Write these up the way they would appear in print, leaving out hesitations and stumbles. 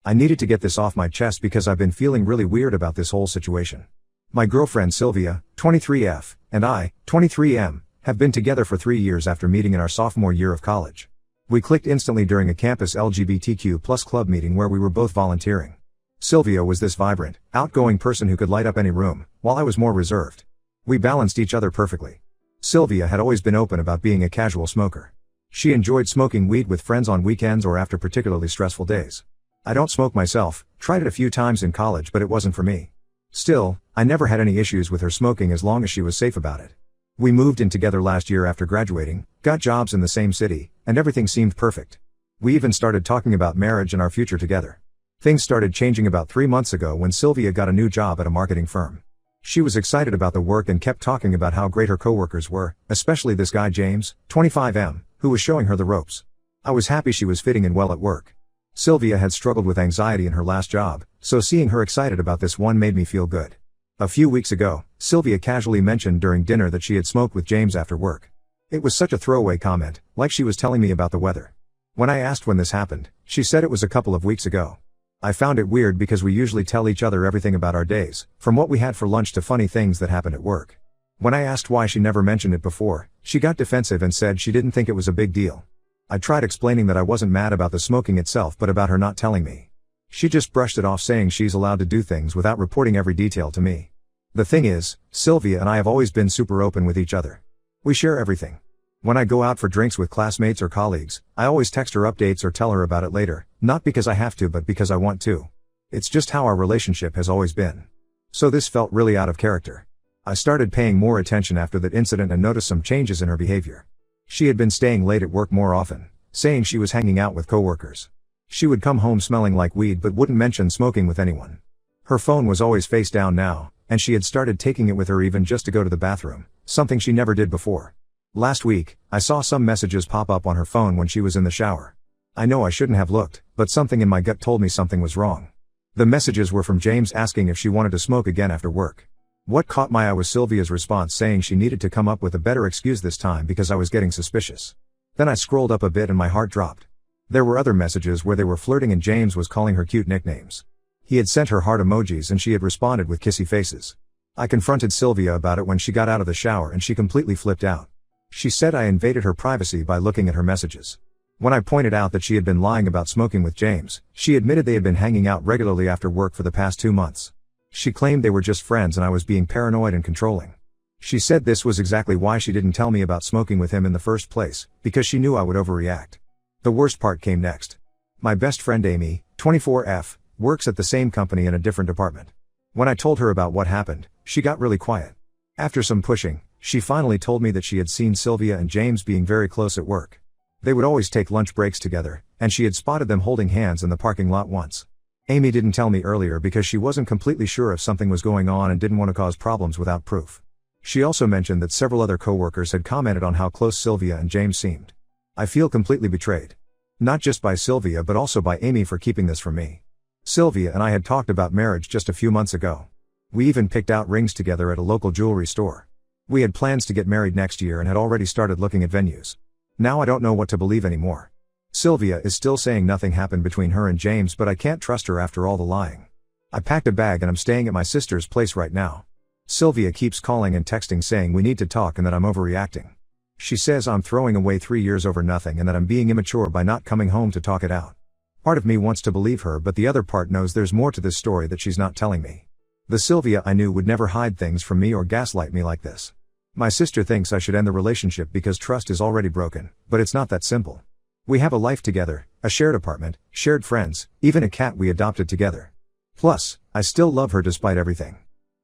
I needed to get this off my chest because I've been feeling really weird about this whole situation. My girlfriend Sylvia, 23F, and I, 23M, have been together for 3 years after meeting in our sophomore year of college. We clicked instantly during a campus LGBTQ+ club meeting where we were both volunteering. Sylvia was this vibrant, outgoing person who could light up any room, while I was more reserved. We balanced each other perfectly. Sylvia had always been open about being a casual smoker. She enjoyed smoking weed with friends on weekends or after particularly stressful days. I don't smoke myself, tried it a few times in college but it wasn't for me. Still, I never had any issues with her smoking as long as she was safe about it. We moved in together last year after graduating, got jobs in the same city, and everything seemed perfect. We even started talking about marriage and our future together. Things started changing about 3 months ago when Sylvia got a new job at a marketing firm. She was excited about the work and kept talking about how great her coworkers were, especially this guy James, 25M, who was showing her the ropes. I was happy she was fitting in well at work. Sylvia had struggled with anxiety in her last job, so seeing her excited about this one made me feel good. A few weeks ago, Sylvia casually mentioned during dinner that she had smoked with James after work. It was such a throwaway comment, like she was telling me about the weather. When I asked when this happened, she said it was a couple of weeks ago. I found it weird because we usually tell each other everything about our days, from what we had for lunch to funny things that happened at work. When I asked why she never mentioned it before, she got defensive and said she didn't think it was a big deal. I tried explaining that I wasn't mad about the smoking itself but about her not telling me. She just brushed it off saying she's allowed to do things without reporting every detail to me. The thing is, Sylvia and I have always been super open with each other. We share everything. When I go out for drinks with classmates or colleagues, I always text her updates or tell her about it later, not because I have to but because I want to. It's just how our relationship has always been. So this felt really out of character. I started paying more attention after that incident and noticed some changes in her behavior. She had been staying late at work more often, saying she was hanging out with coworkers. She would come home smelling like weed but wouldn't mention smoking with anyone. Her phone was always face down now, and she had started taking it with her even just to go to the bathroom, something she never did before. Last week, I saw some messages pop up on her phone when she was in the shower. I know I shouldn't have looked, but something in my gut told me something was wrong. The messages were from James asking if she wanted to smoke again after work. What caught my eye was Sylvia's response saying she needed to come up with a better excuse this time because I was getting suspicious. Then I scrolled up a bit and my heart dropped. There were other messages where they were flirting and James was calling her cute nicknames. He had sent her heart emojis and she had responded with kissy faces. I confronted Sylvia about it when she got out of the shower and she completely flipped out. She said I invaded her privacy by looking at her messages. When I pointed out that she had been lying about smoking with James, she admitted they had been hanging out regularly after work for the past 2 months. She claimed they were just friends and I was being paranoid and controlling. She said this was exactly why she didn't tell me about smoking with him in the first place, because she knew I would overreact. The worst part came next. My best friend Amy, 24F, works at the same company in a different department. When I told her about what happened, she got really quiet. After some pushing, she finally told me that she had seen Sylvia and James being very close at work. They would always take lunch breaks together, and she had spotted them holding hands in the parking lot once. Amy didn't tell me earlier because she wasn't completely sure if something was going on and didn't want to cause problems without proof. She also mentioned that several other coworkers had commented on how close Sylvia and James seemed. I feel completely betrayed. Not just by Sylvia but also by Amy for keeping this from me. Sylvia and I had talked about marriage just a few months ago. We even picked out rings together at a local jewelry store. We had plans to get married next year and had already started looking at venues. Now I don't know what to believe anymore. Sylvia is still saying nothing happened between her and James but I can't trust her after all the lying. I packed a bag and I'm staying at my sister's place right now. Sylvia keeps calling and texting saying we need to talk and that I'm overreacting. She says I'm throwing away 3 years over nothing and that I'm being immature by not coming home to talk it out. Part of me wants to believe her but the other part knows there's more to this story that she's not telling me. The Sylvia I knew would never hide things from me or gaslight me like this. My sister thinks I should end the relationship because trust is already broken, but it's not that simple. We have a life together, a shared apartment, shared friends, even a cat we adopted together. Plus, I still love her despite everything.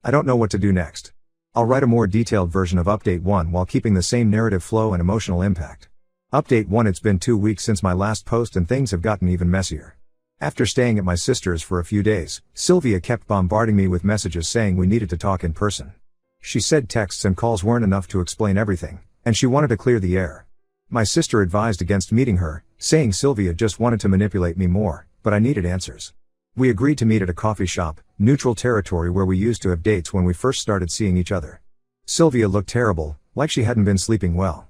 I don't know what to do next. I'll write a more detailed version of Update 1 while keeping the same narrative flow and emotional impact. Update 1. It's been 2 weeks since my last post and things have gotten even messier. After staying at my sister's for a few days, Sylvia kept bombarding me with messages saying we needed to talk in person. She said texts and calls weren't enough to explain everything, and she wanted to clear the air. My sister advised against meeting her, saying Sylvia just wanted to manipulate me more, but I needed answers. We agreed to meet at a coffee shop, neutral territory where we used to have dates when we first started seeing each other. Sylvia looked terrible, like she hadn't been sleeping well.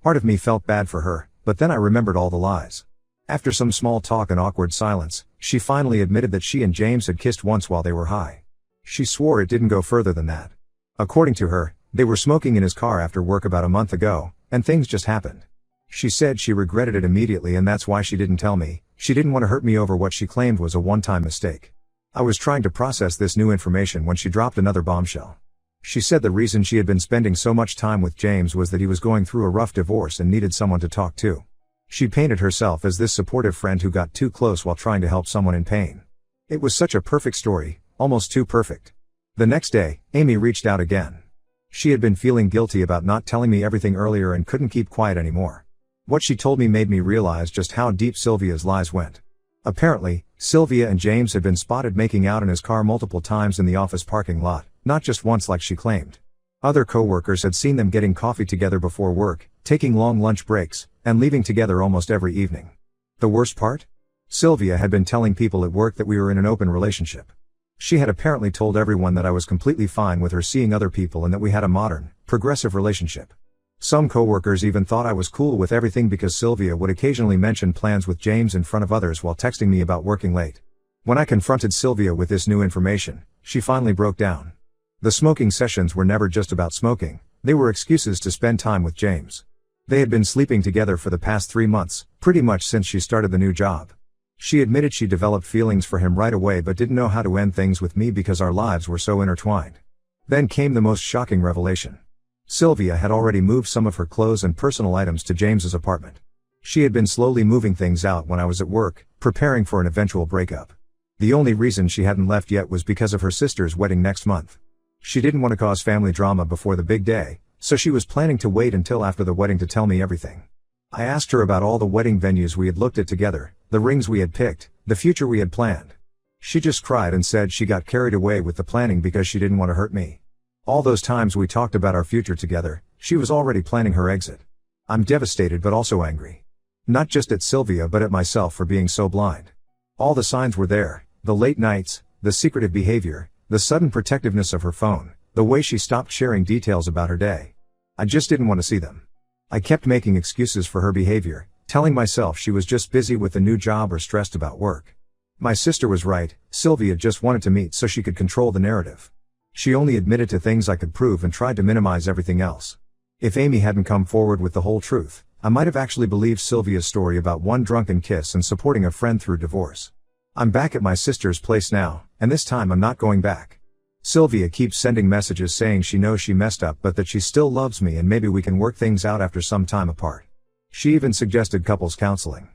Part of me felt bad for her, but then I remembered all the lies. After some small talk and awkward silence, She finally admitted that she and James had kissed once while they were high. She swore it didn't go further than that. According to her, they were smoking in his car after work about a month ago, and things just happened. She said she regretted it immediately and that's why she didn't tell me. She didn't want to hurt me over what she claimed was a one-time mistake. I was trying to process this new information when she dropped another bombshell. She said the reason she had been spending so much time with James was that he was going through a rough divorce and needed someone to talk to. She painted herself as this supportive friend who got too close while trying to help someone in pain. It was such a perfect story, almost too perfect. The next day, Amy reached out again. She had been feeling guilty about not telling me everything earlier and couldn't keep quiet anymore. What she told me made me realize just how deep Sylvia's lies went. Apparently, Sylvia and James had been spotted making out in his car multiple times in the office parking lot, not just once like she claimed. Other coworkers had seen them getting coffee together before work, taking long lunch breaks, and leaving together almost every evening. The worst part? Sylvia had been telling people at work that we were in an open relationship. She had apparently told everyone that I was completely fine with her seeing other people and that we had a modern, progressive relationship. Some coworkers even thought I was cool with everything because Sylvia would occasionally mention plans with James in front of others while texting me about working late. When I confronted Sylvia with this new information, she finally broke down. The smoking sessions were never just about smoking, they were excuses to spend time with James. They had been sleeping together for the past 3 months, pretty much since she started the new job. She admitted she developed feelings for him right away but didn't know how to end things with me because our lives were so intertwined. Then came the most shocking revelation. Sylvia had already moved some of her clothes and personal items to James's apartment. She had been slowly moving things out when I was at work, preparing for an eventual breakup. The only reason she hadn't left yet was because of her sister's wedding next month. She didn't want to cause family drama before the big day, so she was planning to wait until after the wedding to tell me everything. I asked her about all the wedding venues we had looked at together, the rings we had picked, the future we had planned. She just cried and said she got carried away with the planning because she didn't want to hurt me. All those times we talked about our future together, she was already planning her exit. I'm devastated but also angry. Not just at Sylvia but at myself for being so blind. All the signs were there, the late nights, the secretive behavior, the sudden protectiveness of her phone, the way she stopped sharing details about her day. I just didn't want to see them. I kept making excuses for her behavior, telling myself she was just busy with the new job or stressed about work. My sister was right, Sylvia just wanted to meet so she could control the narrative. She only admitted to things I could prove and tried to minimize everything else. If Amy hadn't come forward with the whole truth, I might have actually believed Sylvia's story about one drunken kiss and supporting a friend through divorce. I'm back at my sister's place now, and this time I'm not going back. Sylvia keeps sending messages saying she knows she messed up but that she still loves me and maybe we can work things out after some time apart. She even suggested couples counseling.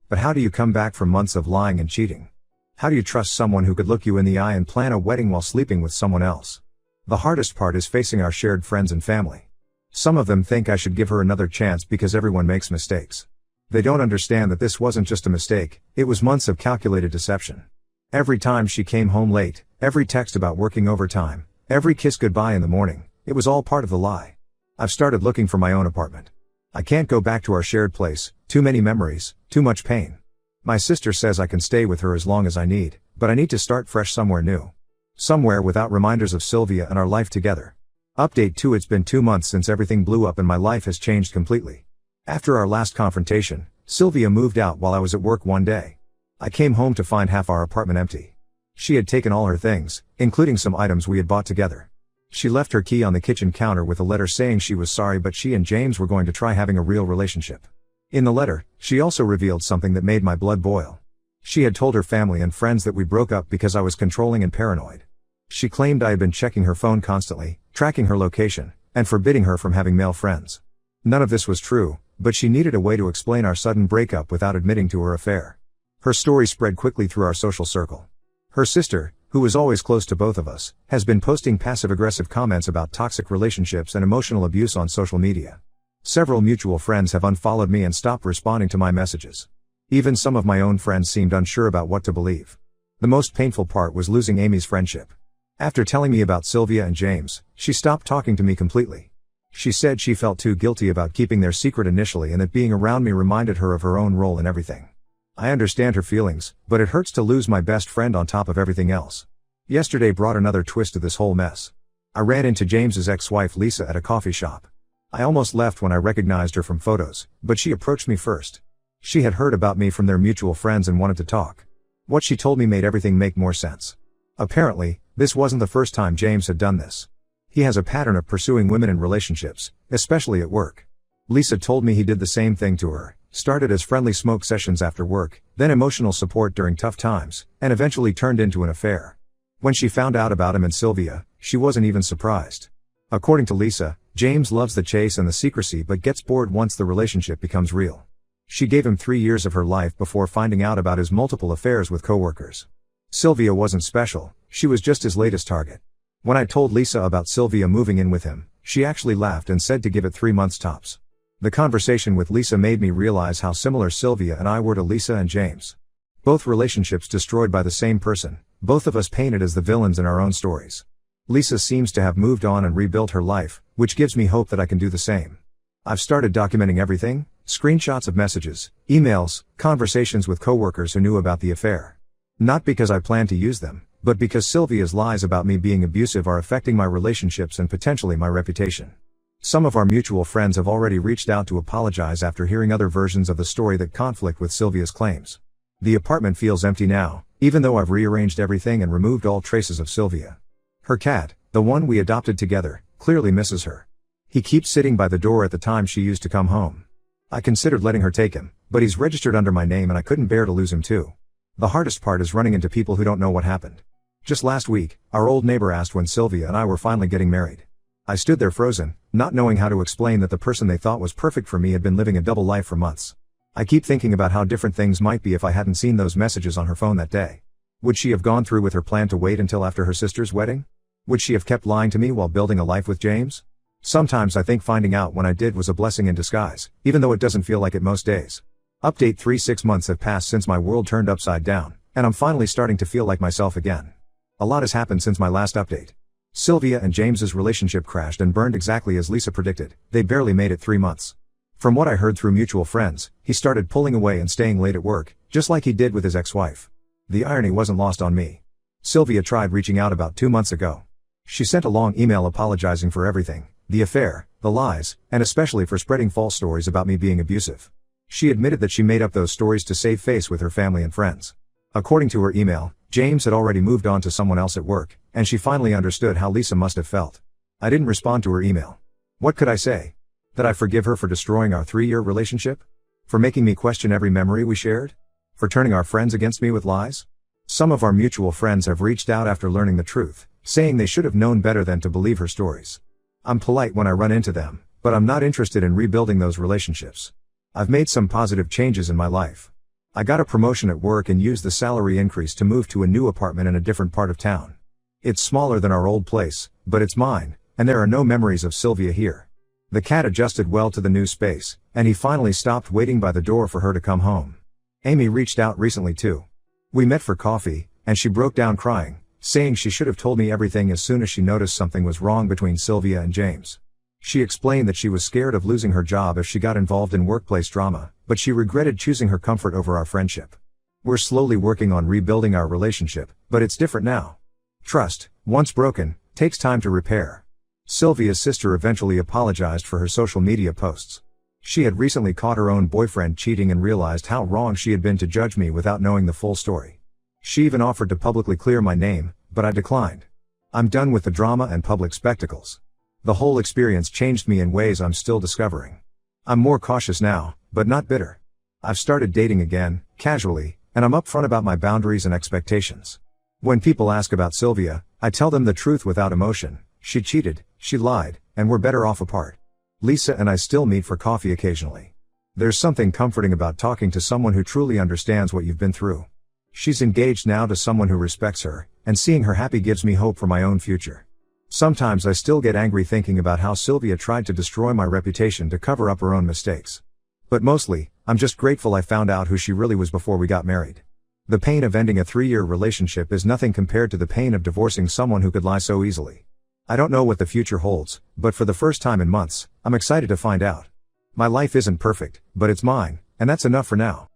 But how do you come back from months of lying and cheating? How do you trust someone who could look you in the eye and plan a wedding while sleeping with someone else? The hardest part is facing our shared friends and family. Some of them think I should give her another chance because everyone makes mistakes. They don't understand that this wasn't just a mistake, it was months of calculated deception. Every time she came home late, every text about working overtime, every kiss goodbye in the morning, it was all part of the lie. I've started looking for my own apartment. I can't go back to our shared place, too many memories, too much pain. My sister says I can stay with her as long as I need, but I need to start fresh somewhere new. Somewhere without reminders of Sylvia and our life together. Update 2: It's been 2 months since everything blew up and my life has changed completely. After our last confrontation, Sylvia moved out while I was at work one day. I came home to find half our apartment empty. She had taken all her things, including some items we had bought together. She left her key on the kitchen counter with a letter saying she was sorry but she and James were going to try having a real relationship. In the letter, she also revealed something that made my blood boil. She had told her family and friends that we broke up because I was controlling and paranoid. She claimed I had been checking her phone constantly, tracking her location, and forbidding her from having male friends. None of this was true, but she needed a way to explain our sudden breakup without admitting to her affair. Her story spread quickly through our social circle. Her sister, who was always close to both of us, has been posting passive-aggressive comments about toxic relationships and emotional abuse on social media. Several mutual friends have unfollowed me and stopped responding to my messages. Even some of my own friends seemed unsure about what to believe. The most painful part was losing Amy's friendship. After telling me about Sylvia and James, she stopped talking to me completely. She said she felt too guilty about keeping their secret initially and that being around me reminded her of her own role in everything. I understand her feelings, but it hurts to lose my best friend on top of everything else. Yesterday brought another twist to this whole mess. I ran into James's ex-wife Lisa at a coffee shop. I almost left when I recognized her from photos, but she approached me first. She had heard about me from their mutual friends and wanted to talk. What she told me made everything make more sense. Apparently, this wasn't the first time James had done this. He has a pattern of pursuing women in relationships, especially at work. Lisa told me he did the same thing to her, started as friendly smoke sessions after work, then emotional support during tough times, and eventually turned into an affair. When she found out about him and Sylvia, she wasn't even surprised. According to Lisa, James loves the chase and the secrecy but gets bored once the relationship becomes real. She gave him 3 years of her life before finding out about his multiple affairs with coworkers. Sylvia wasn't special, she was just his latest target. When I told Lisa about Sylvia moving in with him, she actually laughed and said to give it 3 months tops. The conversation with Lisa made me realize how similar Sylvia and I were to Lisa and James. Both relationships destroyed by the same person, both of us painted as the villains in our own stories. Lisa seems to have moved on and rebuilt her life, which gives me hope that I can do the same. I've started documenting everything, screenshots of messages, emails, conversations with coworkers who knew about the affair. Not because I plan to use them, but because Sylvia's lies about me being abusive are affecting my relationships and potentially my reputation. Some of our mutual friends have already reached out to apologize after hearing other versions of the story that conflict with Sylvia's claims. The apartment feels empty now, even though I've rearranged everything and removed all traces of Sylvia. Her cat, the one we adopted together, clearly misses her. He keeps sitting by the door at the time she used to come home. I considered letting her take him, but he's registered under my name and I couldn't bear to lose him too. The hardest part is running into people who don't know what happened. Just last week, our old neighbor asked when Sylvia and I were finally getting married. I stood there frozen, not knowing how to explain that the person they thought was perfect for me had been living a double life for months. I keep thinking about how different things might be if I hadn't seen those messages on her phone that day. Would she have gone through with her plan to wait until after her sister's wedding? Would she have kept lying to me while building a life with James? Sometimes I think finding out when I did was a blessing in disguise, even though it doesn't feel like it most days. Update 6 months have passed since my world turned upside down, and I'm finally starting to feel like myself again. A lot has happened since my last update. Sylvia and James's relationship crashed and burned exactly as Lisa predicted. They barely made it 3 months. From what I heard through mutual friends, he started pulling away and staying late at work, just like he did with his ex-wife. The irony wasn't lost on me. Sylvia tried reaching out about 2 months ago. She sent a long email apologizing for everything, the affair, the lies, and especially for spreading false stories about me being abusive. She admitted that she made up those stories to save face with her family and friends. According to her email, James had already moved on to someone else at work, and she finally understood how Lisa must have felt. I didn't respond to her email. What could I say? That I forgive her for destroying our 3-year relationship? For making me question every memory we shared? For turning our friends against me with lies? Some of our mutual friends have reached out after learning the truth, saying they should have known better than to believe her stories. I'm polite when I run into them, but I'm not interested in rebuilding those relationships. I've made some positive changes in my life. I got a promotion at work and used the salary increase to move to a new apartment in a different part of town. It's smaller than our old place, but it's mine, and there are no memories of Sylvia here. The cat adjusted well to the new space, and he finally stopped waiting by the door for her to come home. Amy reached out recently too. We met for coffee, and she broke down crying, saying she should have told me everything as soon as she noticed something was wrong between Sylvia and James. She explained that she was scared of losing her job if she got involved in workplace drama, but she regretted choosing her comfort over our friendship. We're slowly working on rebuilding our relationship, but it's different now. Trust, once broken, takes time to repair. Sylvia's sister eventually apologized for her social media posts. She had recently caught her own boyfriend cheating and realized how wrong she had been to judge me without knowing the full story. She even offered to publicly clear my name, but I declined. I'm done with the drama and public spectacles. The whole experience changed me in ways I'm still discovering. I'm more cautious now, but not bitter. I've started dating again, casually, and I'm upfront about my boundaries and expectations. When people ask about Sylvia, I tell them the truth without emotion. She cheated, she lied, and we're better off apart. Lisa and I still meet for coffee occasionally. There's something comforting about talking to someone who truly understands what you've been through. She's engaged now to someone who respects her, and seeing her happy gives me hope for my own future. Sometimes I still get angry thinking about how Sylvia tried to destroy my reputation to cover up her own mistakes. But mostly, I'm just grateful I found out who she really was before we got married. The pain of ending a 3-year relationship is nothing compared to the pain of divorcing someone who could lie so easily. I don't know what the future holds, but for the first time in months, I'm excited to find out. My life isn't perfect, but it's mine, and that's enough for now.